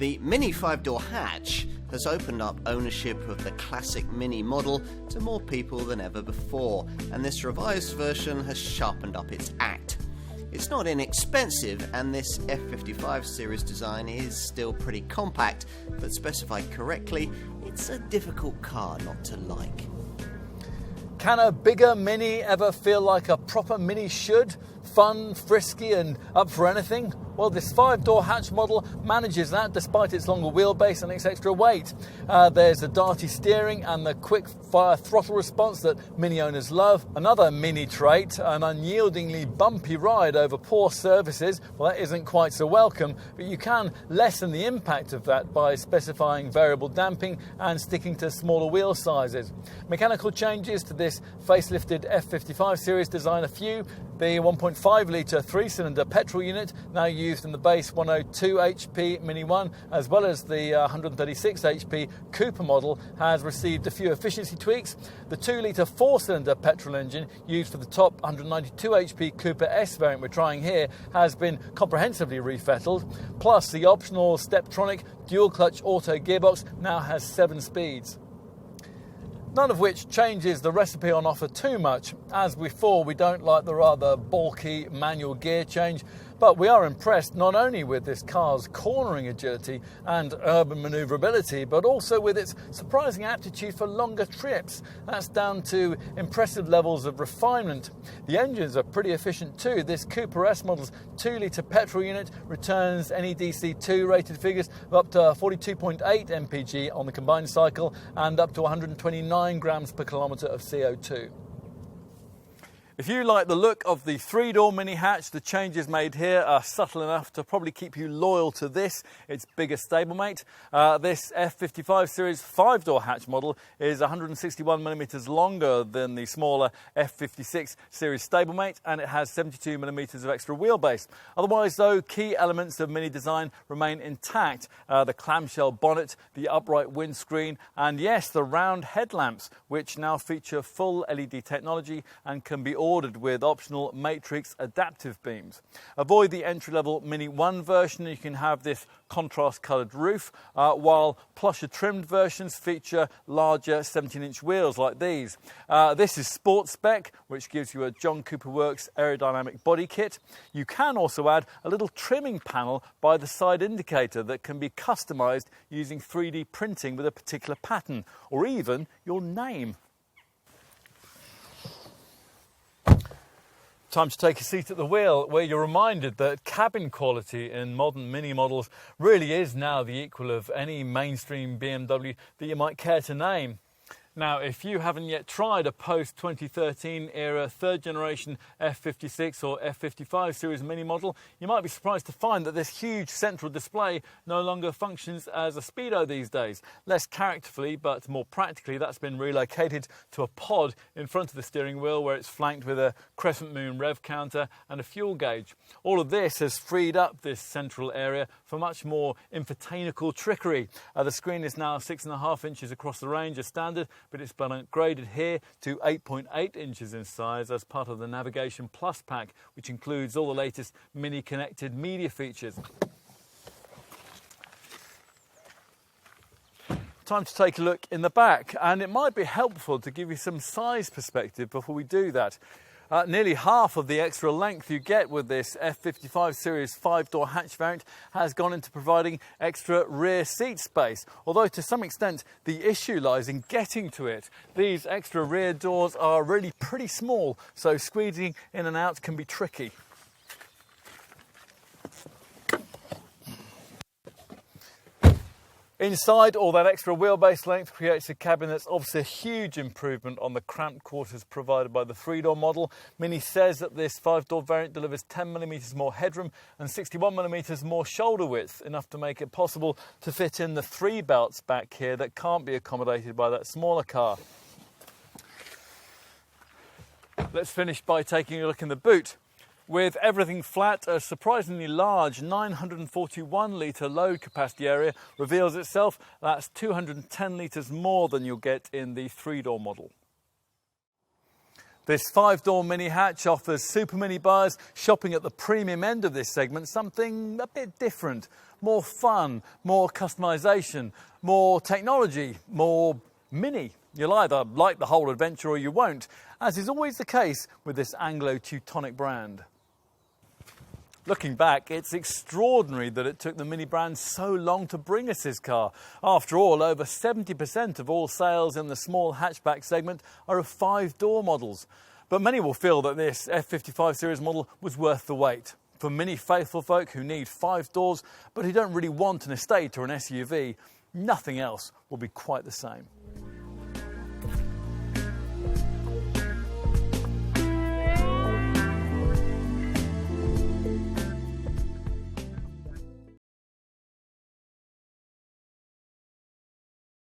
The MINI5 DoorHatch has opened up ownership of the classic Mini model to more people than ever before, and this revised version has sharpened up its act. It's not inexpensive, and this F55 series design is still pretty compact, but specified correctly, it's a difficult car not to like. Can a bigger Mini ever feel like a proper Mini should? Fun, frisky and up for anything? Well, this 5-door hatch model manages that despite its longer wheelbase and its extra weight. There's the darty steering and the quick fire throttle response that Mini owners love. Another Mini trait, an unyieldingly bumpy ride over poor surfaces. Well, that isn't quite so welcome, but you can lessen the impact of that by specifying variable damping and sticking to smaller wheel sizes. Mechanical changes to this facelifted F55 series design: a few. The 1.5 litre 3-cylinder petrol unit, now used in the base 102 HP Mini 1, as well as the 136 HP Cooper model, has received a few efficiency tweaks. The 2 litre 4-cylinder petrol engine, used for the top 192 HP Cooper S variant we're trying here, has been comprehensively refettled. Plus, the optional Steptronic dual-clutch auto gearbox now has 7 speeds. None of which changes the recipe on offer too much. As before, we don't like the rather bulky manual gear change, but we are impressed not only with this car's cornering agility and urban manoeuvrability, but also with its surprising aptitude for longer trips. That's down to impressive levels of refinement. The engines are pretty efficient too. This Cooper S model's 2 litre petrol unit returns NEDC2 rated figures of up to 42.8 mpg on the combined cycle and up to 129 grams per kilometre of CO2. If you like the look of the 3-door Mini hatch, the changes made here are subtle enough to probably keep you loyal to this, its bigger stablemate. This F55 series 5-door hatch model is 161mm longer than the smaller F56 series stablemate, and it has 72mm of extra wheelbase. Otherwise though, key elements of Mini design remain intact. The clamshell bonnet, the upright windscreen, and yes, the round headlamps, which now feature full LED technology and can be ordered with optional matrix adaptive beams. Avoid the entry-level Mini 1 version. You can have this contrast coloured roof, while plusher trimmed versions feature larger 17-inch wheels like these. This is Sport Spec, which gives you a John Cooper Works aerodynamic body kit. You can also add a little trimming panel by the side indicator that can be customised using 3D printing with a particular pattern, or even your name. Time to take a seat at the wheel, where you're reminded that cabin quality in modern Mini models really is now the equal of any mainstream BMW that you might care to name. Now, if you haven't yet tried a post-2013 era 3rd generation F56 or F55 series Mini model, you might be surprised to find that this huge central display no longer functions as a speedo these days. Less characterfully, but more practically, that's been relocated to a pod in front of the steering wheel, where it's flanked with a crescent moon rev counter and a fuel gauge. All of this has freed up this central area for much more infotainical trickery. The screen is now 6.5 inches across the range as standard, but it's been upgraded here to 8.8 inches in size as part of the Navigation Plus pack, which includes all the latest Mini connected media features. Time to take a look in the back, and it might be helpful to give you some size perspective before we do that. Nearly half of the extra length you get with this F55 series 5-door hatch variant has gone into providing extra rear seat space, although to some extent the issue lies in getting to it. These extra rear doors are really pretty small, so squeezing in and out can be tricky. Inside, all that extra wheelbase length creates a cabin that's obviously a huge improvement on the cramped quarters provided by the 3-door model. Mini says that this 5-door variant delivers 10mm more headroom and 61mm more shoulder width, enough to make it possible to fit in the 3 belts back here that can't be accommodated by that smaller car. Let's finish by taking a look in the boot. With everything flat, a surprisingly large 941 litre load capacity area reveals itself. That's 210 litres more than you'll get in the 3-door model. This 5-door mini hatch offers super mini buyers shopping at the premium end of this segment something a bit different. More fun, more customization, more technology, more mini. You'll either like the whole adventure or you won't, as is always the case with this Anglo-Teutonic brand. Looking back, it's extraordinary that it took the Mini brand so long to bring us this car. After all, over 70% of all sales in the small hatchback segment are of 5-door models. But many will feel that this F55 series model was worth the wait. For Mini faithful folk who need 5 doors but who don't really want an estate or an SUV, nothing else will be quite the same.